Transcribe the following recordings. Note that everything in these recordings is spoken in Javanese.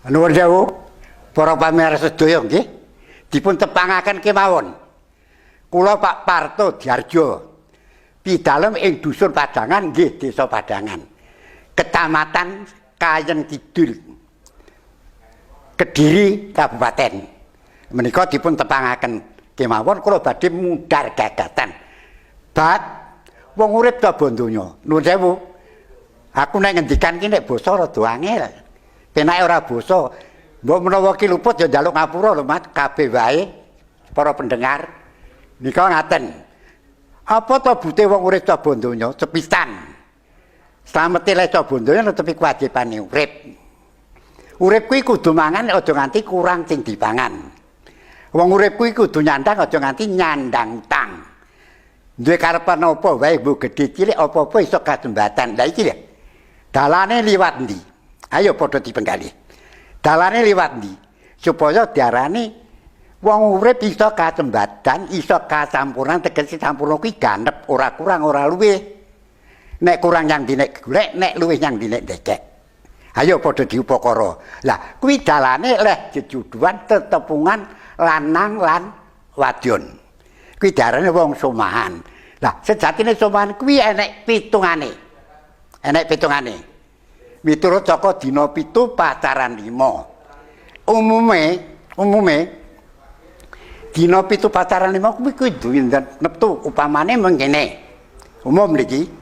Nuwun sewu, para pamirsa sedaya nggih. Dipun tepangaken kemawon. Kula Pak Parto Diarjo. Pidalem ing dusun Padangan nggih, Desa Padangan. Kecamatan Kayen Kidul. Kediri Kabupaten. Menika dipun tepangaken kemawon kula badhe mundhar gagatan. Bab wong urip ta donya. Nuwun sewu. Aku nek ngendikan ki nek basa rada angel. Penake ora basa. Mbok menawa ki luput ya njaluk ngapura lho Mas, kabeh wae para pendengar. Nika ngaten. Apa to bute wong urip ta donya sepisan. Slamete le ta donya netepi kewajibane urip. Urip kuwi kudu mangan aja nganti kurang sing dipangan. Wong urip kuwi kudu nyandang aja nganti nyandang utang. Duwe karepan apa wae mbok gedhe cilik apa-apa iso kasembatan. Lah iki lho. Dalane liwat ndi? Ayo padha dipenggali. Dalane liwat ndi? Supaya diarani wong urip iso kasembatan, iso kasampuran tegese sampurna kuwi ganep, ora kurang ora luwih. Nek kurang yang dinek golek, nek luwih yang dinek ndecek. Ayo padha diupakara. Lah kuwi dalane leh jejuduan tetepungan lanang lan wadon. Kuwi diarani wong somahan. Lah sejatine somahan kuwi enek pitungane. Enek pitungane. Miturut saka dina 7 pacaran 5. Umume dina 7 pacaran 5 kuwi duwe neptu upamane mengkene. Umum niki.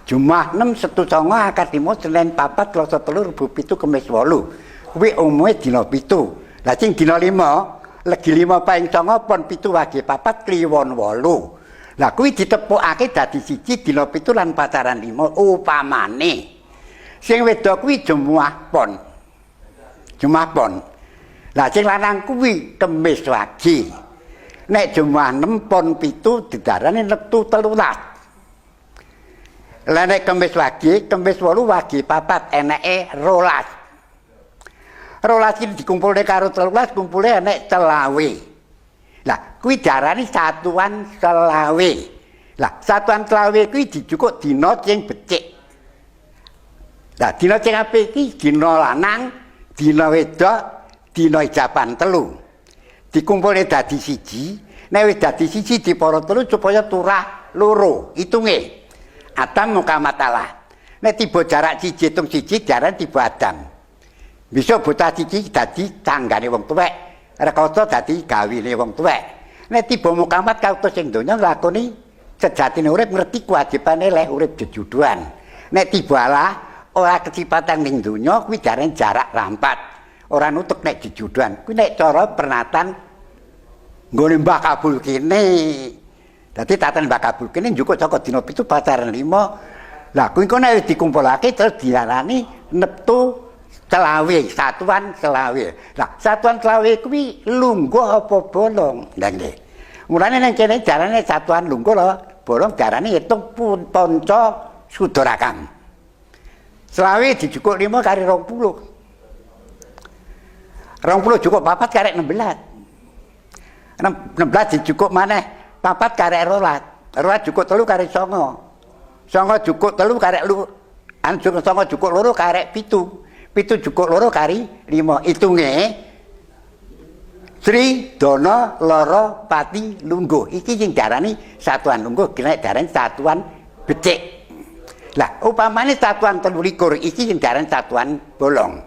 Jumat 6 Setu 9 Akad 5 Senin 4 Selasa 3 Rabu 7 Kamis 8. Kuwi umume dina 7. Lah sing dina 5 legi 5 paing 9 pon 7 wage 4 kliwon 8. Lah kuwi ditepukake dadi siji dina 7 lan pacaran 5 upamane. Sing wedok kuwi Jumat pon. Jumat pon. Lah sing lanang kuwi Kemis wage. Nek Jumat 6 pon 7 didarani neptu 13. Lah nek Kemis wage, Kemis 8 wage 4 eneke 12. 12 iki dikumpulne karo 13 kumpule enek selawe. Lah kuwi diarani satuan selawe. Lah satuan selawe kuwi dijukuk dina sing becik. Lah dina sing apik iki dina lanang, dina wedok, dina ijaban 3. Dikumpulne dadi siji, nek wis dadi siji dipara 3 supaya turah loro, itunge. Adam mukamatalah. Nek tiba jarak siji hitung siji diarani tiba Adam. Bisa bocah siji dadi tanggane wong tuwek. Rekoso dadi gawine wong tuwek. Nek tiba mukamat kautus sing donya nglakoni sejatine urip ngerti kewajibane leh urip jejuduan. Nek tiba Allah ora kecipatan ning donya kuwi diarani jarak rampat. Ora nutuk nek jejuduan. Kuwi nek cara pernatan nggone Mbah Kabul kene. Dadi tatan Mbah Kabul kene njukuk saka dina 7 pacaran 5. Lah kuwi kok nek dikumpulake terus diarani neptu selawe, satuan selawe. Lah, satuan selawe kuwi lungguh apa bolong? Lah nggih. Mulane nang kene jarane satuan lungguh lho, bolong jarane hitung ponco sudorakam. Selawe dijukuk 5 kali 20. 20 cukup 4 karek 16. 16 dijukuk maneh 4 karek 12. 12 cukup 3 karek 9. 9 cukup 3 karek 9 cukup 2 karek 7. 7 cukup 2 kari 5. Itunge Sri Dono Loro Pati Lungguh. Iki sing diarani satuan lungguh, kena diarani satuan becik. Lah upamane satuan 23 iki sing diarani satuan bolong.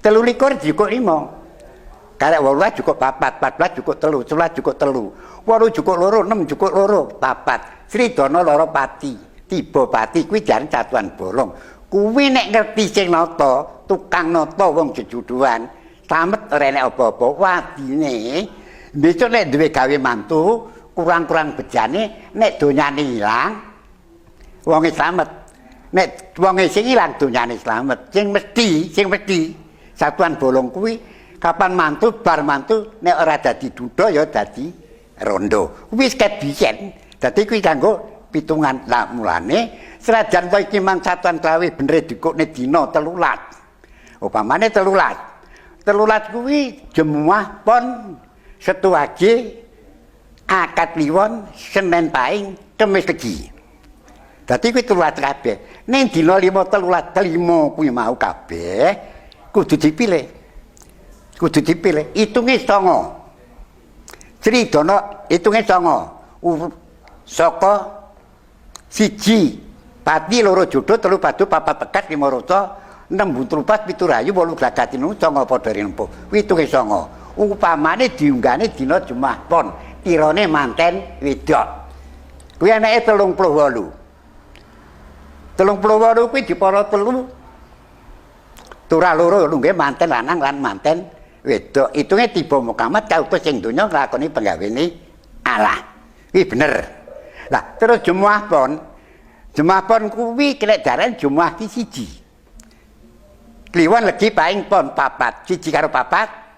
23 cukup 5. Karek 18 cukup 4, 14 cukup 3, 11 cukup 3. 8 cukup 2, 6 cukup 2, 4. Sri Dono Loro Pati. Tiba Pati kuwi diarani satuan bolong. Kuwi nek ngerti sing nata, tukang nata wong jejuduan, slamet ora enek apa-apa, wadine besok nek duwe gawe mantu, kurang-kurang bejane nek donyane ilang, wonge slamet. Nek wonge sing ilang donyane slamet. Sing mesti satuan bolong kuwi kapan mantu bar mantu nek ora dadi duda ya dadi rondo. Wis ket biyen. Dadi kuwi kanggo pitungan lah mulane senajan to iki mang satuan klawe bener dikukne dina 13. Upamane 13. 13 kuwi Jumat pon Setu wage Akad Kliwon Senin paing Kemis legi. Dadi kuwi 13 kabeh. Ning dina 5 13 kuwi mau kabeh kudu dipilih. Kudu dipilih. Hitunge 9. Cridana hitunge 9. Saka 1 pati 2 jodho 3 padu 4 pekat 5 rasa 6 buntrupat 7 rayu 8 glagatin 9 padha rempuh. Kuwi hitunge 9. Upamane diunggane dina Jumat Pon, tirane manten wedok. Kuwi anake 38. 38 kuwi dipara 3. Turah loro nggih manten lanang lan manten wedok. Hitunge tiba mukamat kautus sing donya nglakoni penggawene Allah. Kuwi bener. Lah terus Jumat Pon. Jumat Pon kuwi kelek daran Jumat ki 1. Kliwon legi paing pon 4. 1 karo 4.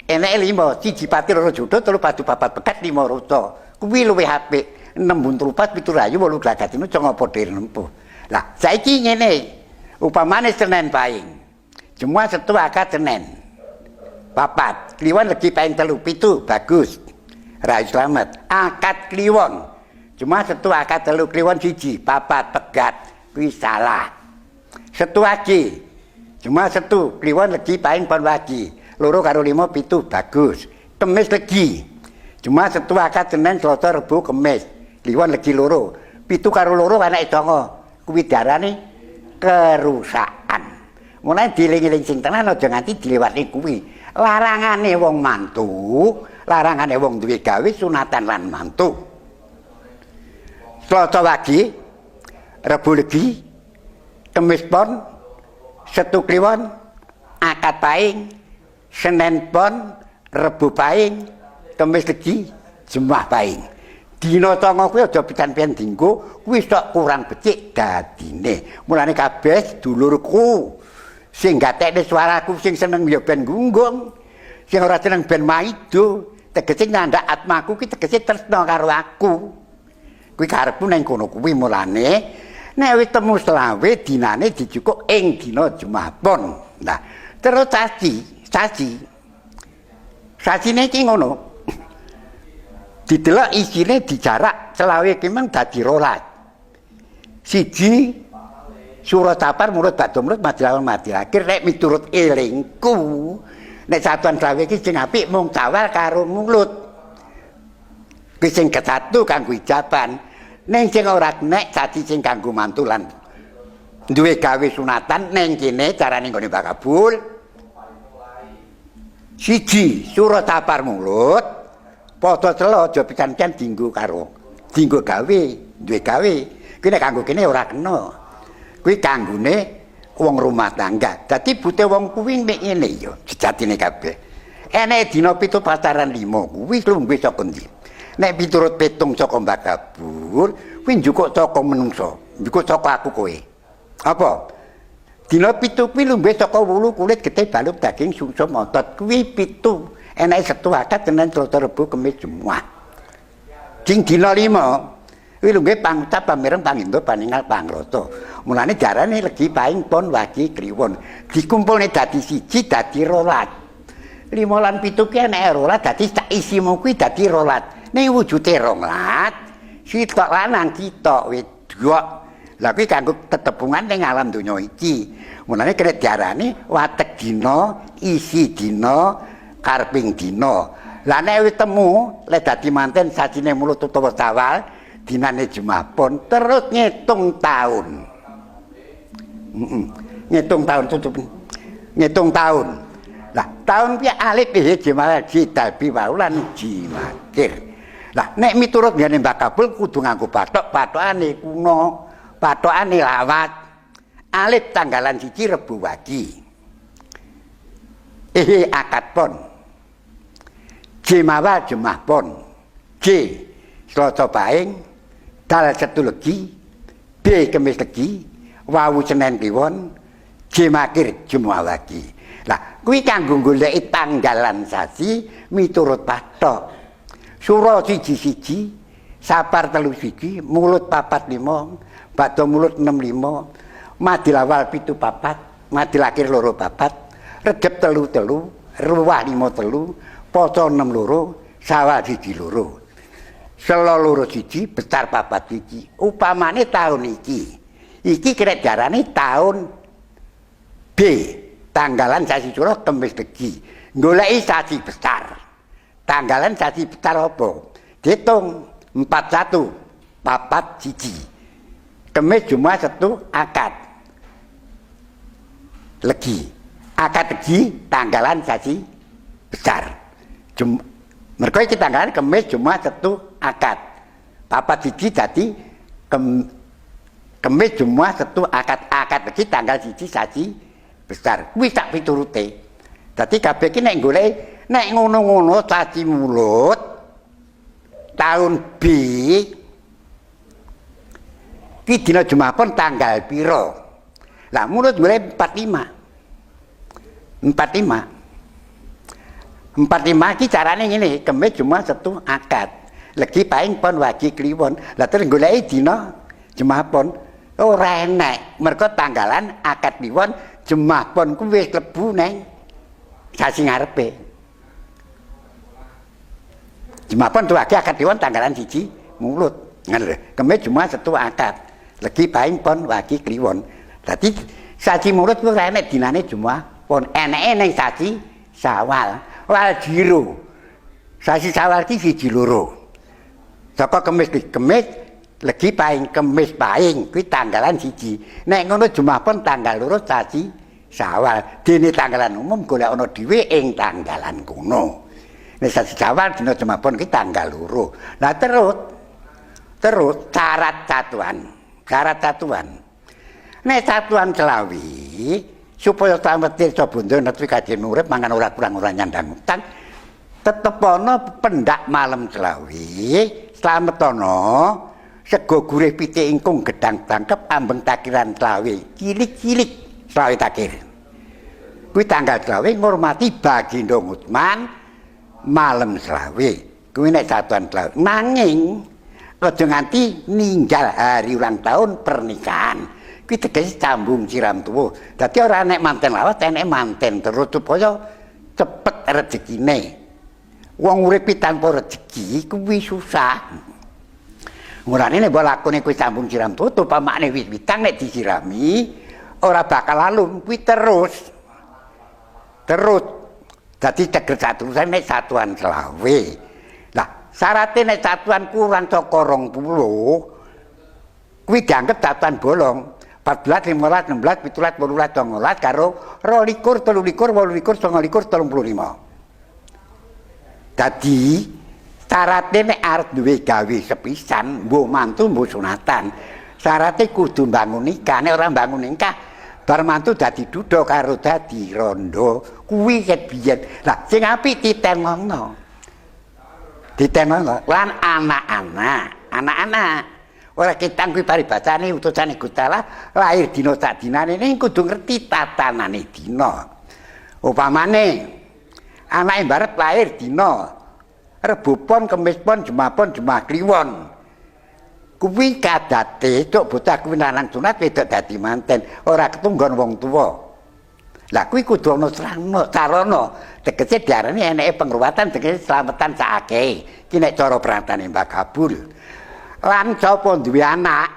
Enake 5, 1 pati 2 jodho 3 padu 4 pekat 5 rasa. Kuwi luwih apik. 6 buntrupat 7 rayu 8 glagatin 9 padha rempuh. Lah saiki ngene. Upamane Senin paing. Jumat Setu Akad Senin. 4. Kliwon legi paing 3 7 bagus. Rayu slamet. Akad Kliwon. Jumat Setu Akad 3 Kliwon 1 4 pegat. Kuwi salah. Setu Wage. Jumat Setu Kliwon legi paing pon wagi. 2 karo 5 7 bagus. Kemis legi. Jumat Setu Akad Senin Selasa Rebo Kemis. Kliwon legi 2. 7 karo 2 anake donga. Kuwi darane kerusakan. Mulane dieling-eling sing tenan aja nganti dilewati kuwi. Larangane wong mantu, larangane wong duwe gawe sunatan lan mantu. Selasa wagi, Rebo legi, Kemis pon, Setu Kliwon, Akad paing, Senin pon, Rebo paing, Kemis legi, Jumat paing. Dina tanga kuwi aja pitan-pitan dinggo, kuwi sok kurang becik dadine. Mulane kabeh dulurku sing gatekne swaraku sing seneng ya ben gunggung, sing ora seneng ben maido, tegese nyandak atmaku ki tegese tresna karo aku. Kuwi karepku ning kono kuwi mulane nek wis temu selawe dinane dijukuk ing dina Jumat Pon. Nah, terus sasine iki ngono. Didelok isine dijarak selawe ki mung dadi 12. 1 surat tapar mulut badhe mulut madilawan madilakir nek miturut elingku nek satuan selawe iki sing apik mung tawal karo mulut. Ki sing kesatu kanggo ijaban. Ning sing ora nek dadi sing kanggo mantulan. Duwe gawe sunatan ning kene carane nggone bakabul. 1 surat tapar mulut padha celo aja pikan-pikan dinggo karo dinggo gawe, duwe gawe. Kuwi nek kanggo kene ora kena. Kuwi kanggone wong rumah tangga. Dadi bute wong kuwi nek ngene ya sejatine kabeh. Enek dina 7 pacaran 5 kuwi luwih saka ndi? Nek piturut petung saka Mbak Kabur, kuwi njukuk saka menungso, njukuk saka aku kowe. Apa? Dina 7 kuwi luwih saka wulu kulit getih balung daging sungsum otot. Kuwi 7. Enake Setu Akad Senin Selasa Rebo Kemis Jumat. Sing dina 5 kuwi luwih pangucap pamireng pangindo paningal pangrata. Mulane jarane legi paing pon wagi kliwon. Dikumpulne dadi 1 dadi 12. 5 lan 7 ki enake 12 dadi sak isimu kuwi dadi 12. Ning wujude 12. Sitok lanang sitok wedok. Lah kuwi kanggo tetebungan ning alam donya iki. Mulane kena diarani watek dina, isi dina, karping dina. Lah nek wis temu lek dadi manten sasine mulut utawa tawal dinane Jumat Pon terus ngitung taun. Ngitung taun tutup. Ngitung taun. Lah taun piye alif jimal jidabi waulan jimakir. Lah nek miturut ngene Mbak Kabul kudu nganggo bathok, bathokane kuno, bathokane lawat. Alif tanggalan 1 Rebo Wagi. Akad Pon. J mawa Jumat Pon. J Selasa paing, dal Setu legi, B Kemis legi, wawu Senin kliwon, J makir Jumat Wagi. Lah kuwi kanggo goleki tanggalan sasi miturut bathok. Sura 1 Sapar 3 1, mulut 4 5, badha mulut 6 5. Madil awal 7 4, madil akhir 2 4, regep 3 3, ruwah 5 3, poso 6 2, sawal 1 2. Selo 2 1, besar 4 1. Upamane taun iki. Iki kira darane taun B. tanggalan sasi Suro Kemis Legi. Goleki sasi besar. Tanggalan sasi besar apa? Dihitung 41 papat siji. Kemis Jumat Setu Akad. Legi. Akad Legi tanggalan sasi besar. Mergo iki tanggalan Kemis Jumat Setu Akad. Papat siji dadi Kemis Jumat Setu Akad Legi tanggal siji sasi besar. Kuwi sak piturute. Dadi kabeh iki nek golek nek ngono-ngono sasi mulut tahun B ki dina Jumat pun tanggal piro. Lah mulut golek 45 ki carane ngene, Kemis Jumat Setu Akad. Legi paing pon wagi kliwon. Lah terus goleki dina Jumat pon ora enek. Mergo tanggalan akad kliwon Jumat pon kuwi wis klebu neng sasi ngarepe. Jumat pon tuwake akad kliwon tanggalan siji mulut. Ngono lho. Kemis Jumat Setu Akad. Legi paing pon wagi kliwon. Dadi sasi mulut kuwi ora enek dinane Jumat pon. Eneke ning sasi Syawal. Wal jiro. Sasi Syawal ki siji loro. Saka Kemis Legi paing Kemis paing kuwi tanggalan siji. Nek ngono Jumat pon tanggal loro sasi Syawal. Dene tanggalan umum golek ana dhewe ing tanggalan kuno. Nek sasi Syawal dina Jumat pon ki tanggal loro. Lah terus syarat satuan. Nek satuan Selawi supaya slamet desa bondo netu kajen urip mangan ora kurang ora nyandang utang. Tetep ana pendak malam Selawi. Slametono sego gurih pitik ingkung gedang tangkep ambeng takiran Selawi cilik-cilik Selawi takir. Kuwi tanggal Selawi ngurmati Bagindo Utsman malam Selawi. Kuwi nek satuan Selawi. Nanging aja nganti ninggal hari ulang tahun pernikahan. Kuwi tegese cambung siram tuwa. Dadi ora nek manten lawas enek manten terus supaya cepet rezekine. Wong urip tanpa rezeki kuwi susah. Mulane nek mbok lakone kuwi sambung siram tutup pamakne wit-witan nek disirami ora bakal alun kuwi terus. Dadi teger satusan nek satuan Selawe. Lah, syaratnya nek satuan kurang saka 20 kuwi dianggep satuan bolong. 14, 15, 16, 17, 18, 19 karo 22, 23, 28, 29, 35. Dadi syaratnya nek arep duwe gawe sepisan, mbuh mantu mbuh sunatan. Syaratnya kudu mbangun nikah, nek ora mbangun nikah bar mantu dadi duda karo dadi rondo. Kuwi ket biyen. Lah sing apik ditengokno. Lan anak-anak. Ora ketang kuwi paribasane utusane Gusti Allah lahir dina sak dinane ning kudu ngerti tatanane dina. Upamane anake mbarep lahir dina Rebo pon, Kemis pon, Jumat pon, Jumat kliwon. Kuwi kadate tok bocah kuwi lanang sunat wedok dadi manten, ora ketunggon wong tuwa. Lah kuwi kudu ana sarana. Tegese diarani eneke pengruwatan tegese slametan sakake. Iki nek cara prantane Mbah Kabul. Lan sapa duwe anak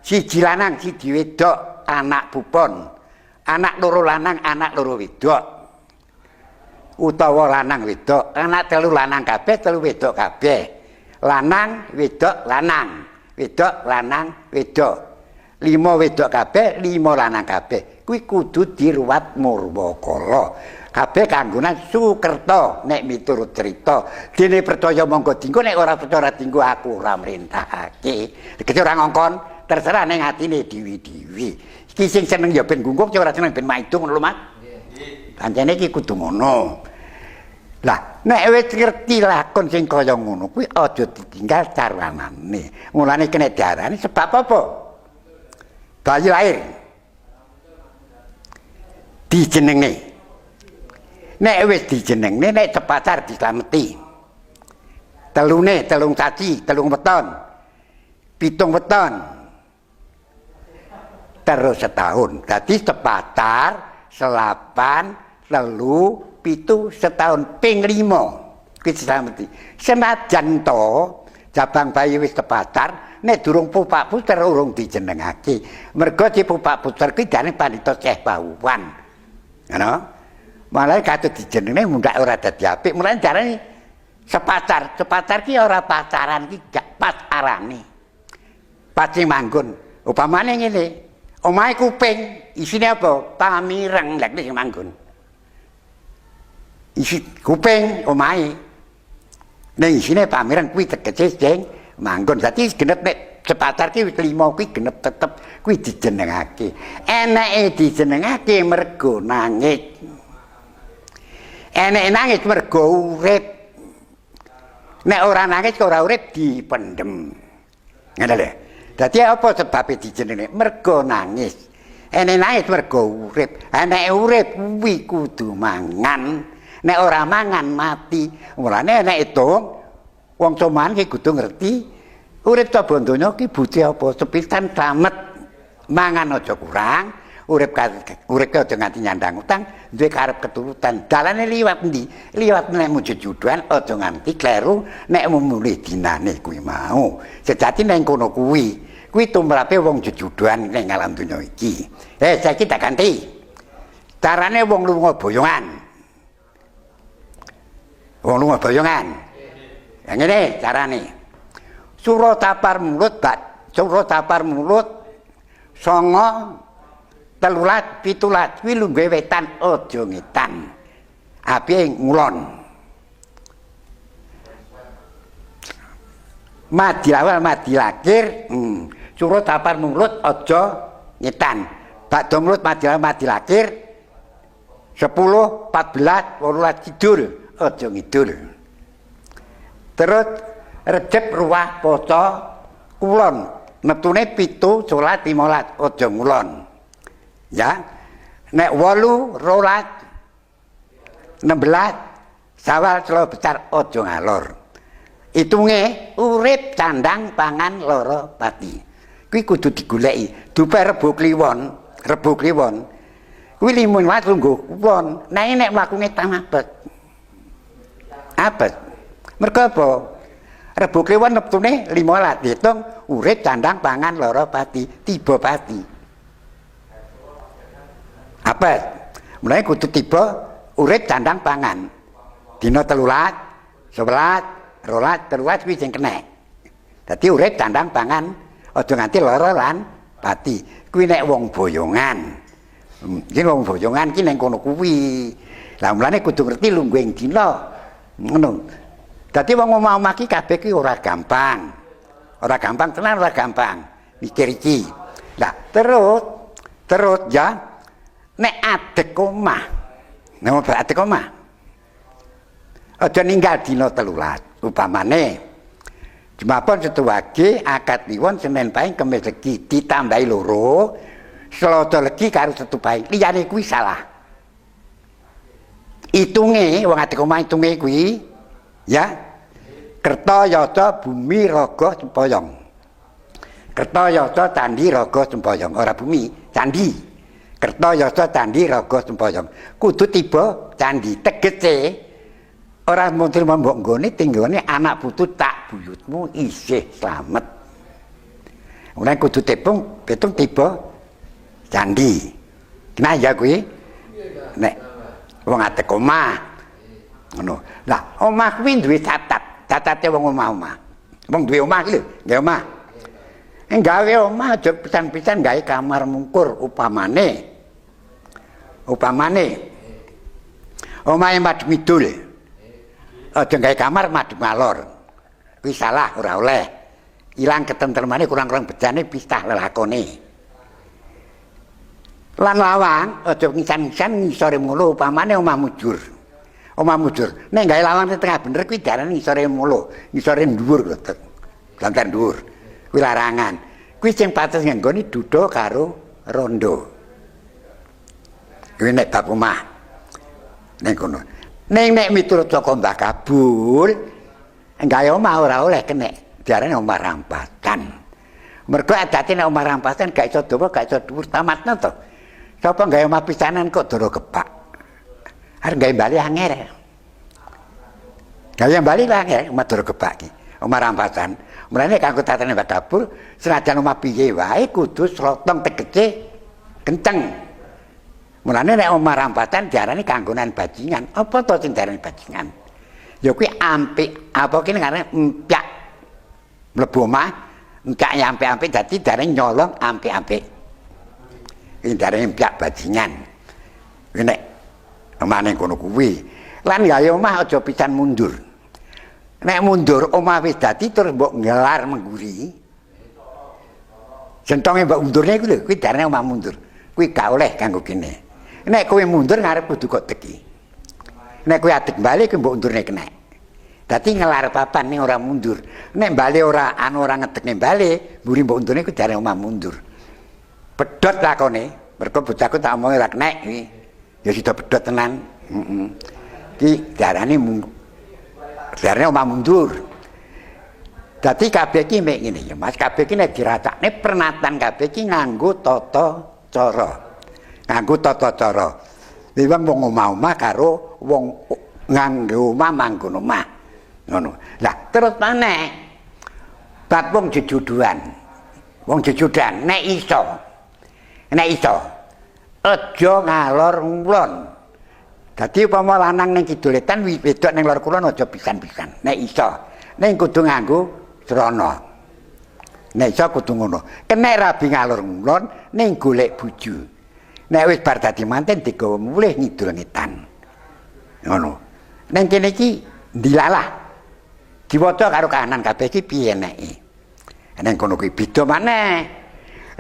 siji lanang siji wedok anak bupon. Anak loro lanang, anak loro wedok. Utawa lanang wedok, anak telu lanang kabeh, telu wedok kabeh. Lanang wedok lanang, wedok lanang wedok. 5 wedok kabeh, 5 lanang kabeh. Kuwi kudu diruwat Murwakala. Kabeh kanggonan Sukerta nek miturut cerita. Dene percaya monggo dinggo nek ora percaya dinggo aku ora mrintahake. Tegese ora ngongkon, terserah ning atine dewi-dewi. Iki sing seneng ya ben gunggung, ora seneng ben maido ngono lho, Mas. Pancene iki kudu ngono. Lah, nek wis ngerti lakon sing kaya ngono kuwi aja ditinggal carane. Mulane kena diarani sebab apa? Bayi lahir dijenenge. Nek wis dijenengne nek cepacar dislameti. Telune, telung sasi, telung weton. 7 weton. Terus setahun. Dadi cepacar, selapan, telu, 7 setahun ping 5 kuwi dislameti. Senajan to jabang bayi wis kepacar nek durung pupak puter urung dijenengake. Mergo si pupak puter kuwi jane Pandhita Syekh Bahuwan. Ngono. Malah katut dijenenge mundak ora dadi apik, mulane jarane sepacar. Sepacar ki ora pacaran ki gak pacarane. Pati manggon. Upamane ngene. Omahe kuping, isine apa? Pamireng lek sing manggon. Isi kuping omahe. Ning isine pamireng kuwi tegese sing manggon. Dadi genep nek sepatar ki wis 5 kuwi genep tetep kuwi dijenengake. Eneke dijenengake mergo nangis. Eneke nangis mergo urip. Nek ora nangis kok ora urip dipendem. Ngono lho. Dadi apa sebabe dijenenge? Mergo nangis. Eneke nangis mergo urip. Eneke urip kuwi kudu mangan. Nek ora mangan mati. Mulane nek itung wong coman ki kudu ngerti urip coba donya ki butuh apa? Sepisan slamet. Mangan aja kurang. Urip aja nganti nyandang utang, duwe karep keturutan. Dalane liwat endi? Liwat nek mujujudan aja nganti kleru nek mulih dinane kuwi mau. Sejati ning kono kuwi tumrape wong jejudan ning alam donya iki. Saiki tak ganti. Carane wong lunga boyongan. Wong lunga boyongan. Ya ngene carane. Surat tapar mulut, songo telulat pitulat kuwi lungguhe wetan aja ngetan. Ape ngulon. Madi lakir, suruh tapar mulut aja ngetan. Bakdo mulut madi lakir 10, 14, 18 kidul aja ngidul. Terus Recep ruwah poco kulon. Neptune 7, 11, 15 aja ngulon. Ya, nek 8, 12, 16 Sawal Selo besar aja ngalor. Itunge urip candang pangan loro pati. Kuwi kudu digoleki. Dupe Rebo Kliwon. Kuwi 15 lungguh kulon. Nek mlakune tamabet. Abet. Mergo apa? Rebo Kliwon neptune 15 diitung urip candang pangan loro pati, tiba pati. Apa? Mulai kudu tiba urip candang pangan. Dina 13, 11, 12, 13 kuwi sing kena. Dadi urip candang pangan aja nganti lara lan pati. Kuwi nek wong boyongan. Iki wong boyongan ki ning kono kuwi. Lah mulane kudu ngerti lungguhing dina. Ngono. Dadi wong omah-omah ki kabeh ki ora gampang. Ora gampang tenan, ora gampang. Mikir iki. Lah terus ya nek adek omah. Nek adek omah. Aja ninggal dina 13. Upamane Jumapon Setu Wage, Akad Kliwon, Senin Pahing, Kamis Legi ditambahi 2, Selasa Legi karo Setu Pahing. Liyane kuwi salah. Itunge wong adek omah itunge kuwi ya Kertayasa Bumi Raga Sempoyong. Kertayasa Candi Raga Sempoyong, ora bumi, candi. Kertayasa Candi Raga Sempoyong. Kudu tiba candi tegese ora mungkin mbok nggone tinggone anak putu tak buyutmu isih slamet. Mulane kudu tepung tiba candi. Nah ya kuwi nek wong adek omah ngono. Lah omah kuwi duwe catate wong omah-omah. Wong duwe omah iki lho, nggih omah. Gawe omah aja pisan-pisan gawe kamar mungkur upamane omahe madhep kidul. Aja gawe kamar madhep ngalor. Kuwi salah, ora oleh. Ilang ketentremane kurang-kurang bejane pistah lelakone. Lan lawang aja ngisan-ngisan ngisore mulo upamane omah mujur. Nek gawe lawang sing tengah bener kuwi darane ngisore mulo, ngisore dhuwur lho. Lantar dhuwur. Kuwi larangan. Kuwi sing pates nggone duda karo rondo. Kuwi nek bab omah. Ning kono. Ning nek miturut saka Mbah Kabul, gawe omah ora oleh kenek. Diarani omah rampasan. Mergo adate nek omah rampasan gak iso dawa, gak iso dhuwur tamatno to. Sapa gawe omah pisanan kok doro kepak. Arep gawe bali anger. Gawe bali anger omah doro kepak iki. Omah rampasan. Mulane kanggo tatane Mbah Kabul, senajan omah piye wae kudu slotong tegese kenceng. Mulane nek omah rampatan diarani kanggonan bajingan. Apa to sing diarani bajingan? Ya kuwi ampik, apa ki ngarane empyak. Mlebu omah, empyak ya ampik-ampik dadi diarani nyolong ampik-ampik. Iki diarani empyak bajingan. Kuwi nek omane kono kuwi. Lan gawe omah aja pisan mundur. Nek mundur omah wis dadi terus mbok ngelar mengguri. Jentonge mbok undurne iku lho, kuwi diarani omah mundur. Kuwi gak oleh kanggo kene. Nek kowe mundur ngarep kudu kok teki. Nek kowe adeg bali kowe mbok undurne kena. Dadi ngelar papan ning ora mundur. Nek bali ora ora ngedekne bali, mburi mbok undurne kuwi diarani omah mundur. Pedhot lakone, mergo bocahku tak omongi ora kenek iki. Ya sida pedhot tenan. Heeh. Iki diarani omah mundur. Dadi kabeh iki mek ngene ya Mas, kabeh iki nek diracakne pernatan kabeh iki nganggo tata cara. Nganggo tata cara. Wong omah-omah karo wong nganggo omah manggon omah. Ngono. Lah terus maneh bab wong jejuduan. Wong jejudan nek iso. Nek iso aja ngalor ngulon. Dadi upama lanang ning kiduletan wedok ning lor kulon aja pisan-pisan. Nek iso. Ning kudu nganggo srana. Nek iso kudu ngono. Kenek rabi ngalor ngulon ning golek bojo. Nek wis bar dadi manten digawa mulih ngidul ngetan. Ngono. Ning kene iki dilalah. Diwaca karo kahanan kabeh iki piye eneke. Ning kono kuwi beda maneh.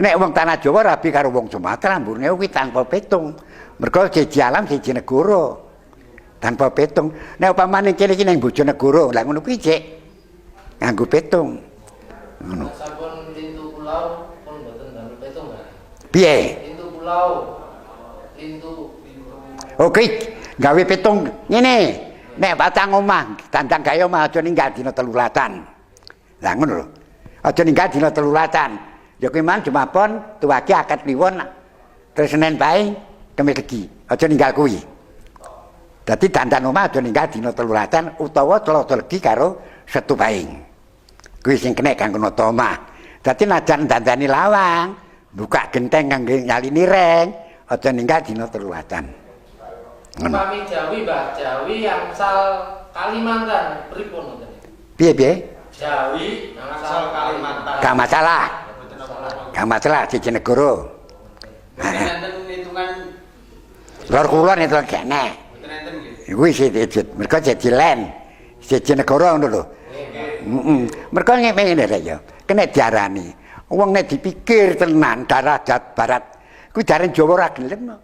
Nek wong tanah Jawa rabi karo wong Sumatera mburine kuwi tanpa petung. Mergo siji alam siji negara. Tanpa petung. Nek upamane kene iki ning Bojonegoro, lah ngono kuwi cek nganggo petung. Ngono. Sampun lintu pulau pun mboten nganggo petung, Pak. Piye? Lintu pulau Oke, gawe petung ngene. Nek batang omah, dandang gawe omah aja ninggal dina telulatan. Lah ngono lho. Aja ninggal dina telulatan. Ya kuwi man Jumapon, tuwaki akad kliwon. Terus Senin bae, Kamis Legi. Aja ninggal kuwi. Dadi dandan omah aja ninggal dina telulatan utawa Selasa Legi karo Setu Pahing. Kuwi sing kena kanggo nata omah. Dadi najan dandani lawang, buka genteng kanggo nyalini reng. Aja ninggal dina telulatan. Upami Jawi, Mbak, Jawi angsal Kalimantan pripun ngoten? Piye? Jawi angsal Kalimantan. Gak masalah. Gak masalah siji negara. Enten hitungan Lor kulon itu kene. mboten enten nggih. Kuwi siji mergo siji len. Siji negara ngono lho. Heeh. Mergo ngene lho ya. Kena diarani. Wong nek dipikir tenan darajat barat kuwi darane Jawa ora gelem.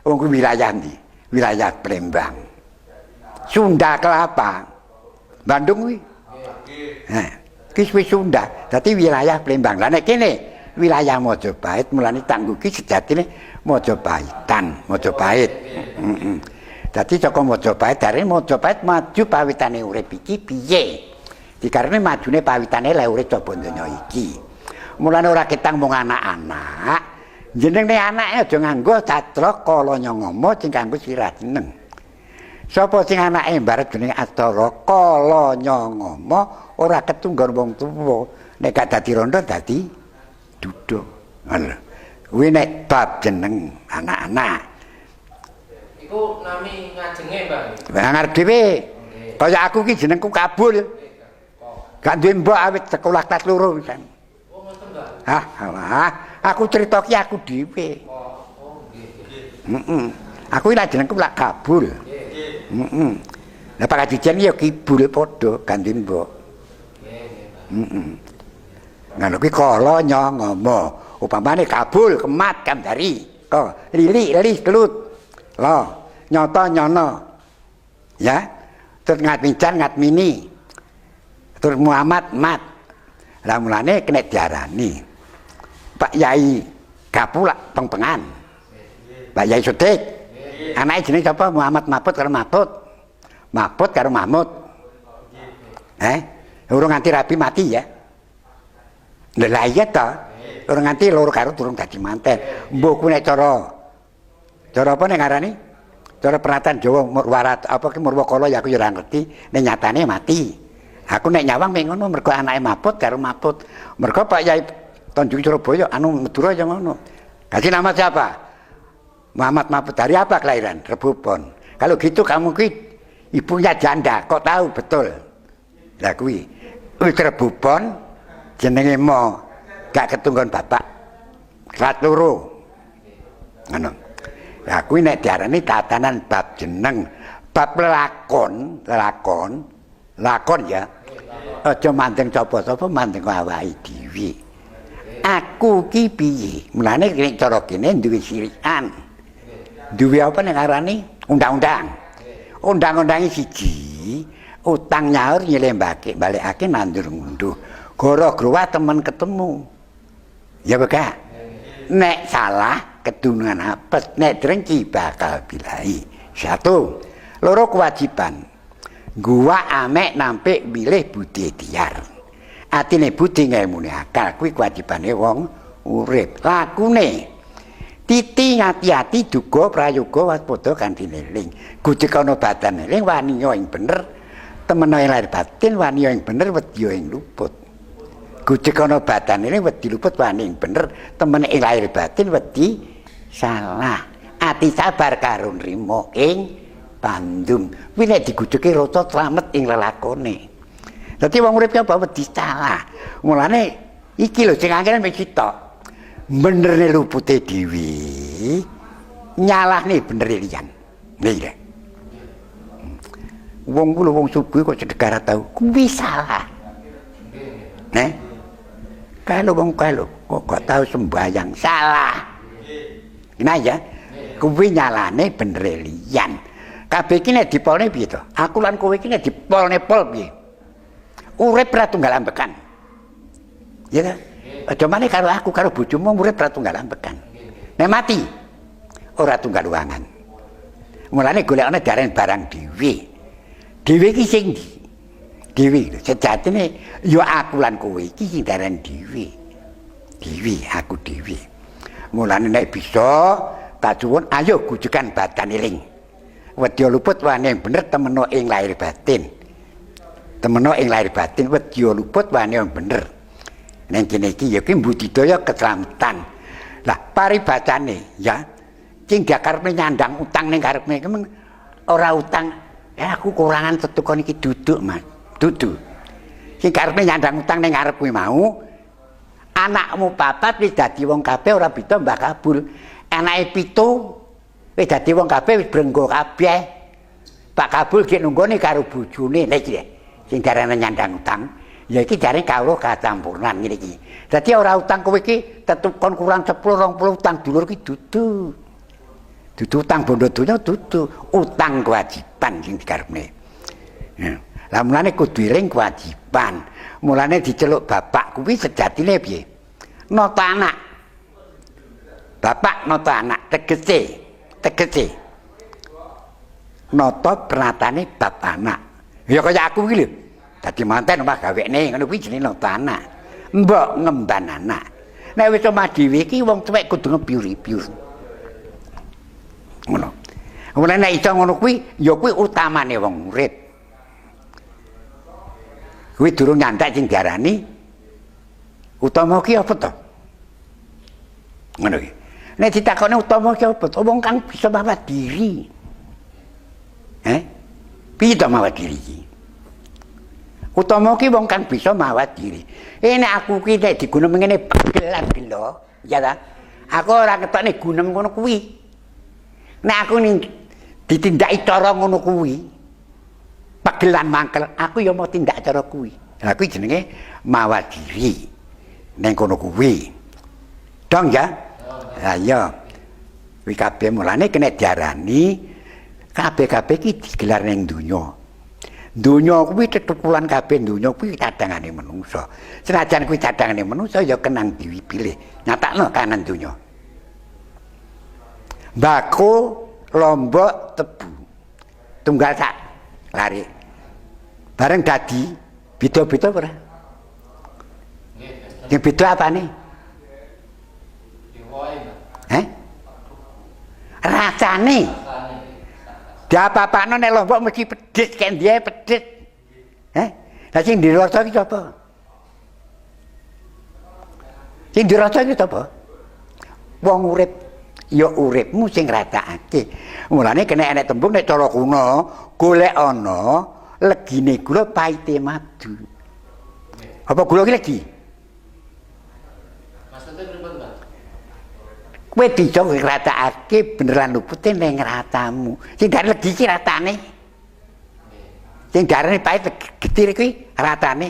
Wong kuwi wilayah ndi? Wilayah Palembang. Sunda Kelapa. Bandung kuwi. Nggih. Kuwi Sunda. Dadi wilayah Palembang. Lah nek kene wilayah Majapahit mulane tanggo ki sejatine Majapahitan, Majapahit. Heeh. Dadi saka Majapahit dari Majapahit maju pawitane urip iki piye? Dikarene majune pawitane lek urip coba donya iki. Mulane ora ketang mung anak-anak. Jenenge anake aja nganggo Catra Kala Nyangama sing kanggo sirah jeneng. Sapa sing anake mbarep jenenge Catra Kala Nyangama ora ketunggon wong tuwa. Nek gak dadi rondo dadi duduk. Ngono. Kuwi nek bab jeneng anak-anak. Iku nami ngajenge, Mbak. Ngarep dhewe. Kaya aku ki jenengku Kabul. Gak duwe mbok awit sekolah kelas 2 pisan. Oh, ngoten, Mbak. Alah, aku cerita ki aku dhewe. Oh, nggih. Heeh. Aku lak jenengku lak Kabul. Nggih. Heeh. Lah Pak Kajijan ya Kibul padha ganti mbok. Nggih, Heeh. Ngono kuwi Kala Nyangama. Upamane Kabul, Kemat, Kandari. Kok Lili, Kelut. Lo, Nyoto, Nyono. Ya. Terus Ngatmijan, Ngatmini. Terus Muhammad, Mat. Lah mulane kena diarani Pak Yai Gapulak Pengpengan. Pak Yai Sodik. Anake jenenge sapa? Muhammad Mahmud karo Mahmud. Mahmud karo Mahmud. Urung nganti rabi mati ya. Lah iya ta. Urung nganti loro karo durung dadi manten. Mbok ku nek cara apa nek ngarani? Cara pernatan Jawa Murwarat apa ki Murwakala ya aku ya ora ngerti. Nek nyatane mati. Aku nek nyawang mek ngono mergo anake Mahmud karo Mahmud. Mergo Pak Yai Tanjung Surabaya anu Madura ya ngono. Kasih nama siapa? Muhammad Mahfud dari apa kelahiran? Rebo Pon. Kalau gitu kamu ki ibunya janda, kok tahu betul? Lah kuwi wis Rebo Pon jenenge mo gak ketunggon bapak. Kelat loro. Ngono. Lah kuwi nek diarani tatanan bab jeneng, bab lakon ya. Aja mandeng sapa-sapa, mandeng awake dhewe. Aku ki piye? Mulane nek cara kene duwe sirikan. Duwe apa ning arane undang-undang. Undang-undang siji, utang nyaur nyelembake balekake nandur ngunduh. Goro-goro temen ketemu. Ya beka. Nek salah kedunungan apes, nek drengki bakal bilai. Satu, loro kewajiban. Gua amek nampik milih budi tiar. Atine budi ngelmune akal kuwi kewajibane wong urip. Lakune titi ngati-ati duga prayoga waspada kanthi eling. Gujek ana badan eling wani ing bener, temena ing lahir batin wani ing bener wedi ing luput. Gujek ana badan eling wedi luput wani ing bener, temena ing lahir batin wedi salah. Ati sabar karo nrimo ing pandum. Kuwi nek digujeki rasa slamet ing lelakone. Dadi wong urip ki apa wedi salah. Mulane iki lho sing angel wis sitok. Benerne lupute dhewe. Nyalahne bener liyan. Nggih. Wong kula wong subuh kok sedekah tau. Kuwi salah. Kalau wong kok gak tau sembahyang salah. Nah ya. Kuwi nyalane bener liyan. Kabeh iki nek dipolne piye to? Aku lan kowe iki nek dipolne pol piye? Urip ra tunggal ambekan. Ya ta? Aja maneh karo aku karo bojomu urip ra tunggal ambekan. Nek mati ora tunggal uangan. Mulane golekane daren barang dhewe. Dhewe iki sing dhewe sejatine ya aku lan kowe iki sing daren dhewe. Dhewe aku dhewe. Mulane nek bisa tak suwun ayo gujekan badan eling. Wedya luput wani yang bener temeno ing lahir batin. Temeno ing lahir batin wedya luput wani yang bener. Neng kene iki ya ki budidaya keselamatan. Lah paribadane ya sing dikarepe nyandang utang ning karepe ora utang. Aku kurangan tetukon iki duduk, Mas. Dudu. Sing karepe nyandang utang ning arep kuwi mau anakmu papat wis dadi wong kabeh ora bisa mbah kabul. Anake 7 wis dadi wong kabeh wis brenggo kabeh. Pak Kabul ki nunggone karo bojone lha iki sing darane nyandang utang. Ya iki jare kawruh kacampuran ngene iki. Dadi ora utang kowe iki tetep kon kurang 10 20 utang dulur ki dudu. Dudu utang bondo donya dudu, utang kewajiban sing dikarepne. Ya. Lah mulane kudu eling kewajiban. Mulane diceluk bapak kuwi sejatine piye? Nata anak. Bapak nata anak tegese nata pernatane bab anak. Ya kaya aku iki lho. Dadi manten omah gawene ngono kuwi jenenge nata anak. Mbok ngemban anak. Nek wis omah dhewe iki wong tuwek kudu ngebiur-biur. Ngono. Mulane nek iso ngono kuwi ya kuwi utamane wong urip. Kuwi durung nyandak sing diarani utama ki apa to? Ngono iki. Nek ditakoni utama ki apa? Wong kang bisa mawas diri. Piye to mawas diri iki? Utama ki wong kang bisa mawas diri. Nek aku ki nek digunem ngene pagelan gelo, ya ta? Aku ora ketokne gunem ngono kuwi. Nek aku ditindaki cara ngono kuwi, pagelan mangkel, aku ya mau tindak cara kuwi. Lah kuwi jenenge mawas diri. Ning kono kuwi. Dong ya? Lah iya. Kuwi kabeh mulane kena diarani kabeh-kabeh iki digelar ning donya. Donya kuwi tetukulan kabeh donya kuwi cadangane manungsa. Senajan kuwi cadangane manungsa ya kenang dipilih. Nyatakno kanan donya. Bako, lombok, tebu. Tunggal sak lari. Bareng dadi beda-beda ora? Yang beda apane? Rasane. Diapa-apano nek lombok mesti pedhit kek ndiye pedhit. Lah sing dirasa iki sapa? Sing dirasa iki sapa? Wong urip. ya uripmu sing ratakake. Mulane kena enek tembung nek cara kuno, golek ana legine gula pahite madu. Apa gula ki legi? Maksudnya pripun, Pak? Kowe dico ratakake beneran lupute ning ratamu. Sing dari legi ki ratane. Sing darane pahit getir kuwi ratane.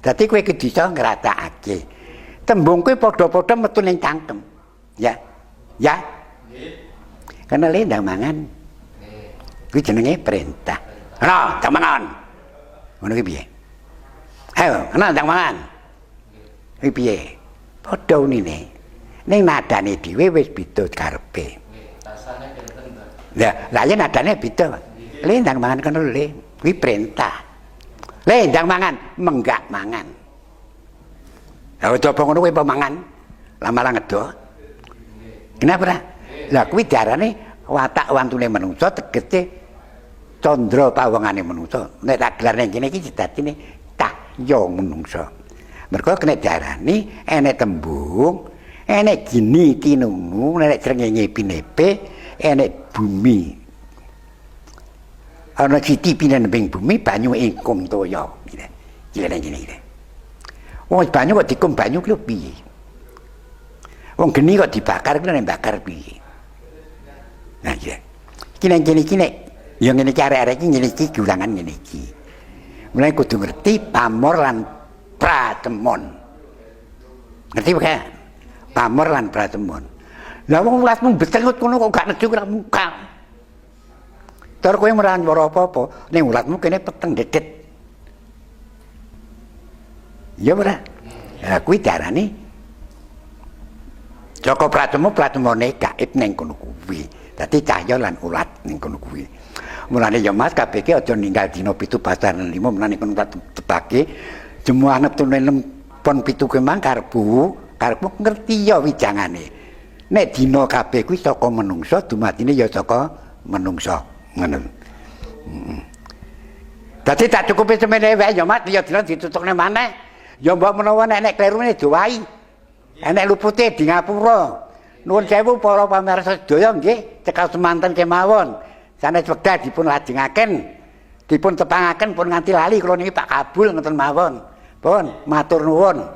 Dadi kowe iki dico ngratakake. Tembung kuwi padha-padha metu ning cangkem. Ya. Ya. Karena lendang mangan. Kuwi jenenge perintah. Ana, ndang mangan. Ngono ki piye? Ayo, ana ndang mangan. Kuwi piye? Padha unine. Ning nadane dhewe wis beda karepe. Rasane benten, Pak. Lah yen nadane beda. Le ndang mangan kono le. Kuwi perintah. Le ndang mangan, menggak mangan. Lah coba ngono kowe mangan. Lama-lama ngedo. Kenapa ora? Lah kuwi diarani watak wantune manungsa tegese candra pawengane manungsa. Nek tak gelar ning kene iki dadine cahya manungsa. Mergo kena diarani enek tembung, enek gini tinunu, enek srengenge pinepe, enek bumi. Ana siti pinembing bumi banyu ingkung toya. Gile nang kene iki. Wong banyu kok dikum banyu ki piye? Wong geni kok dibakar kuwi nek bakar piye? Nah iya. Kene ya ngene iki arek-arek iki ngene iki gulangan ngene iki. Mulai kudu ngerti pamor lan pratemon. Ngerti bukan? Pamor lan pratemon. Lah wong ulasmu betengut ngono kok gak nejuk ora muka. Tur kowe ora nyuwara apa-apa, ning ulasmu kene peteng dedet. Ya ora? Lah kuwi diarani Joko pratemone gaib ning kono kuwi. Dadi cahya lan ulat ning kono kuwi. Mulane ya Mas kabeh iki aja ninggal dina 7 basaran 5 menane kono tebake jemuah neptune pon 7 kemang karbu ngerti ya wijangane. Nek dina kabeh kuwi saka menungsa dumatine ya saka menungsa. Ngono. Dadi tak cukupi semene wae ya Mas ya dina ditutukne maneh. Ya mbok menawa nek klerune diwahi. Enek lupute di ngapura. Nuwun sewu para pamirsa sedaya nggih, cekal semanten kemawon. Sanes wekdal dipun lajengaken, dipun tepangaken pun nganti lali kula niki Pak Kabul ngoten mawon. Pun matur nuwun.